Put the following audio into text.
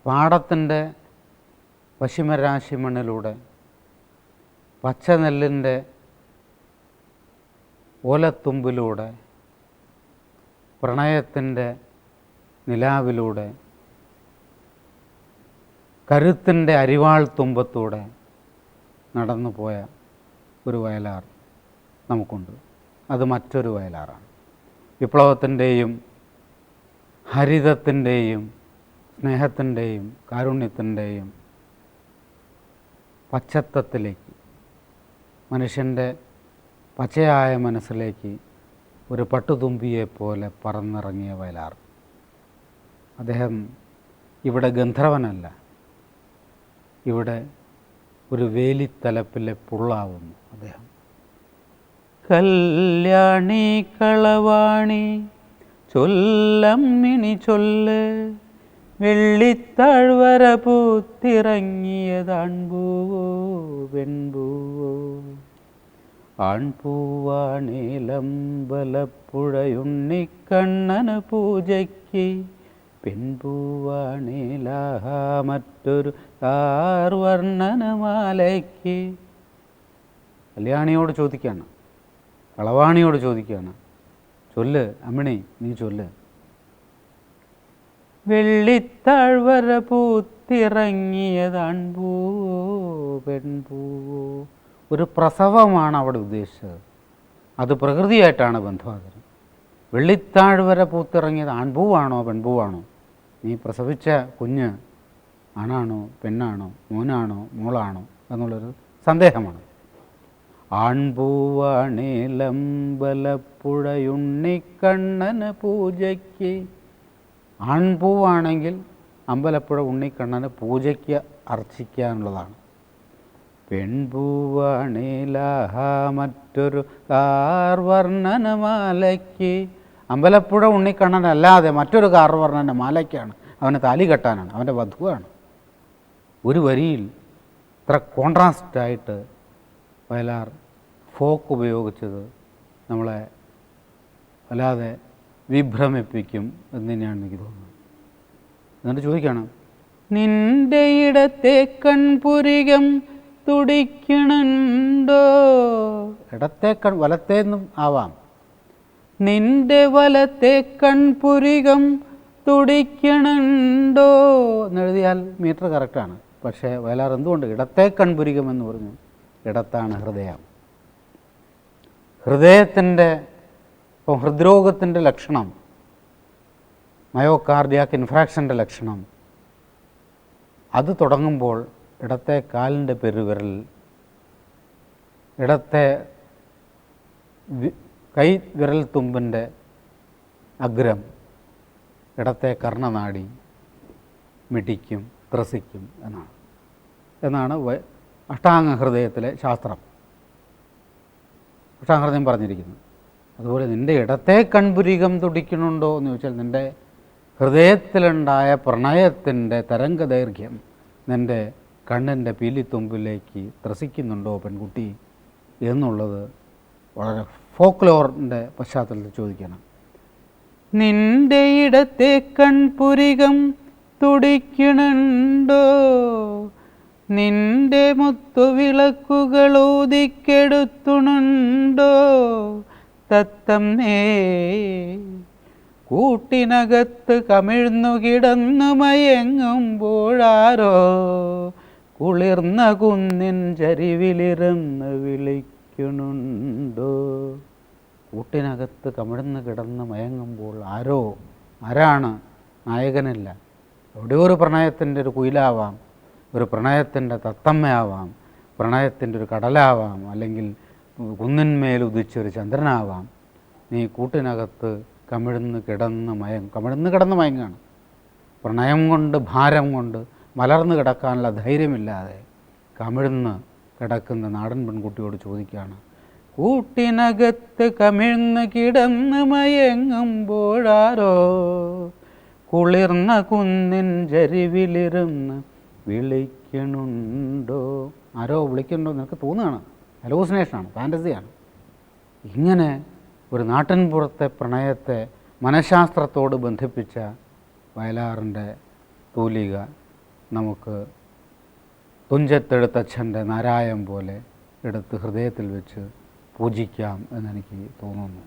പാടത്തിൻ്റെ പശ്ചിമരാശി മണ്ണിലൂടെ പച്ചനെല്ലിൻ്റെ ഓലത്തുമ്പിലൂടെ പ്രണയത്തിൻ്റെ നിലാവിലൂടെ കരുത്തിൻ്റെ അരിവാൾ തുമ്പത്തൂടെ നടന്നു പോയ ഒരു വയലാർ നമുക്കുണ്ട്. അത് മറ്റൊരു വയലാറാണ്. വിപ്ലവത്തിൻ്റെയും ഹരിതത്തിൻ്റെയും സ്നേഹത്തിൻ്റെയും കാരുണ്യത്തിൻ്റെയും പച്ചത്തത്തിലേക്ക്, മനുഷ്യൻ്റെ പച്ചയായ മനസ്സിലേക്ക് ഒരു പട്ടുതുമ്പിയെപ്പോലെ പറന്നിറങ്ങിയ വയലാർ. അദ്ദേഹം ഇവിടെ ഗന്ധർവനല്ല, ഇവിടെ ഒരു വേലിത്തലപ്പിലെ പുള്ളാവുന്നു അദ്ദേഹം. കല്യാണി കളവാണി ചൊല്ലമ്മിണി ചൊല്ല്, വെള്ളിത്താഴ്വര പൂത്തിറങ്ങിയതാൺപൂവോ പെൺപൂവോ, ആൺപൂവാണേലമ്പലപ്പുഴയുണ്ണിക്കണ്ണന് പൂജയ്ക്ക്, പെൺപൂവാണേലാഹ മറ്റൊരു കാർവർണ്ണനമാലയ്ക്ക്. കല്യാണിയോട് ചോദിക്കുകയാണ്, കളവാണിയോട് ചോദിക്കുകയാണ്, ചൊല്ല് അമ്മിണി, നീ ചൊല്ല്. വെള്ളിത്താഴ്വര പൂത്തിറങ്ങിയതാൺപൂവോ പെൺപൂവോ. ഒരു പ്രസവമാണ് അവിടെ ഉദ്ദേശിച്ചത്. അത് പ്രകൃതിയായിട്ടാണ് ബന്ധവാദനം. വെള്ളിത്താഴ്വര പൂത്തിറങ്ങിയത് ആൺപൂവാണോ പെൺപൂവാണോ? നീ പ്രസവിച്ച കുഞ്ഞ് ആണാണോ പെണ്ണാണോ മോനാണോ മോളാണോ എന്നുള്ളൊരു സന്ദേഹമാണ്. ആൺപൂവാണേലമ്പലപ്പുഴയുണ്ണിക്കണ്ണന് പൂജയ്ക്ക്. ആൺപൂവാണെങ്കിൽ അമ്പലപ്പുഴ ഉണ്ണിക്കണ്ണന് പൂജയ്ക്ക് അർച്ചിക്കാനുള്ളതാണ്. പെൺപൂവാണേലാഹ മറ്റൊരു കാർവർണ്ണനമാലയ്ക്ക്. അമ്പലപ്പുഴ ഉണ്ണിക്കണ്ണനല്ലാതെ മറ്റൊരു കാർവർണ്ണന മാലയ്ക്കാണ്, അവന് താലി കെട്ടാനാണ്, അവൻ്റെ വധുവാണ്. ഒരു വരിയിൽ ഇത്ര കോൺട്രാസ്റ്റായിട്ട് വയലാർ ഫോക്ക് ഉപയോഗിച്ചത് നമ്മളെ വല്ലാതെ വിഭ്രമിപ്പിക്കും എന്ന് തന്നെയാണ് എനിക്ക് തോന്നുന്നത്. എന്നിട്ട് ചോദിക്കുകയാണ്, നിൻ്റെ ഇടത്തെ കൺപുരികം തുടിക്കണുണ്ടോ? ഇടത്തെ വലത്തേന്നും ആവാം. നിൻ്റെ വലത്തെ കൺപുരികം തുടിക്കണുണ്ടോ എന്നെഴുതിയാൽ മീറ്റർ കറക്റ്റാണ്. പക്ഷേ വയലാർ എന്തുകൊണ്ട് ഇടത്തെ കൺപുരികം എന്ന് പറഞ്ഞു? ഇടത്താണ് ഹൃദയം. ഹൃദയത്തിൻ്റെ ഇപ്പോൾ ഹൃദ്രോഗത്തിൻ്റെ ലക്ഷണം, മയോകാർഡിയാക് ഇൻഫ്രാക്ഷൻ്റെ ലക്ഷണം, അത് തുടങ്ങുമ്പോൾ ഇടത്തെ കാലിൻ്റെ പെരുവിരൽ, ഇടത്തെ കൈ വിരൽ തുമ്പിൻ്റെ അഗ്രം, ഇടത്തെ കർണനാടി മിടിക്കും ത്രസിക്കും എന്നാണ് അഷ്ടാംഗ ഹൃദയത്തിലെ ശാസ്ത്രം. അഷ്ടാംഗഹൃദയം പറഞ്ഞിരിക്കുന്നത്. അതുപോലെ നിൻ്റെ ഇടത്തെ കൺപുരികം തുടിക്കണുണ്ടോ എന്ന് ചോദിച്ചാൽ നിൻ്റെ ഹൃദയത്തിലുണ്ടായ പ്രണയത്തിൻ്റെ തരംഗദൈർഘ്യം നിൻ്റെ കണ്ണിൻ്റെ പീലിത്തുമ്പിലേക്ക് ത്രസിക്കുന്നുണ്ടോ പെൺകുട്ടി എന്നുള്ളത് വളരെ ഫോക്ലോറിൻ്റെ പശ്ചാത്തലത്തിൽ ചോദിക്കണം. നിൻ്റെ ഇടത്തെ കൺപുരികം തുടിക്കണുണ്ടോ? നിൻ്റെ മുത്തുവിളക്കുകൾ ഊതിക്കെടുത്തുണുണ്ടോ? തത്തമ്മേ കൂട്ടിനകത്ത് കമിഴ്ന്നു കിടന്നു മയങ്ങുമ്പോഴാരോ കുളിർന്ന കുന്നിൻ ചരിവിലിരുന്ന് വിളിക്കുന്നുണ്ടോ? കൂട്ടിനകത്ത് കമിഴ്ന്ന് കിടന്ന് മയങ്ങുമ്പോൾ ആരാണ്? നായകനില്ല. എവിടെയോ ഒരു പ്രണയത്തിൻ്റെ ഒരു കുയിലാവാം, ഒരു പ്രണയത്തിൻ്റെ തത്തമ്മയാവാം, പ്രണയത്തിൻ്റെ ഒരു കടലാവാം, അല്ലെങ്കിൽ കുന്നിന്മേൽ ഉദിച്ചൊരു ചന്ദ്രനാവാം. നീ കൂട്ടിനകത്ത് കമിഴ്ന്ന് കിടന്ന് മയങ്ങാണ്. പ്രണയം കൊണ്ട് ഭാരം കൊണ്ട് മലർന്ന് കിടക്കാനുള്ള ധൈര്യമില്ലാതെ കമിഴ്ന്ന് കിടക്കുന്ന നാടൻ പെൺകുട്ടിയോട് ചോദിക്കുകയാണ്, കൂട്ടിനകത്ത് കമിഴ്ന്ന് കിടന്ന് മയങ്ങുമ്പോഴാരോ കുളിർന്ന കുന്നിൻ ചരിവിലിരുന്ന് വിളിക്കണുണ്ടോ? ആരോ വിളിക്കണുണ്ടോ നിനക്ക് തോന്നുകയാണ്, ഹലൂസിനേഷനാണ്, ഫാൻറ്റസിയാണ്. ഇങ്ങനെ ഒരു നാട്ടിൻപുറത്തെ പ്രണയത്തെ മനഃശാസ്ത്രത്തോട് ബന്ധിപ്പിച്ച വയലാറിൻ്റെ തൂലിക നമുക്ക് തുഞ്ചത്തെഴുത്തച്ഛൻ്റെ നാരായം പോലെ എടുത്ത് ഹൃദയത്തിൽ വെച്ച് പൂജിക്കാം എന്നെനിക്ക് തോന്നുന്നു.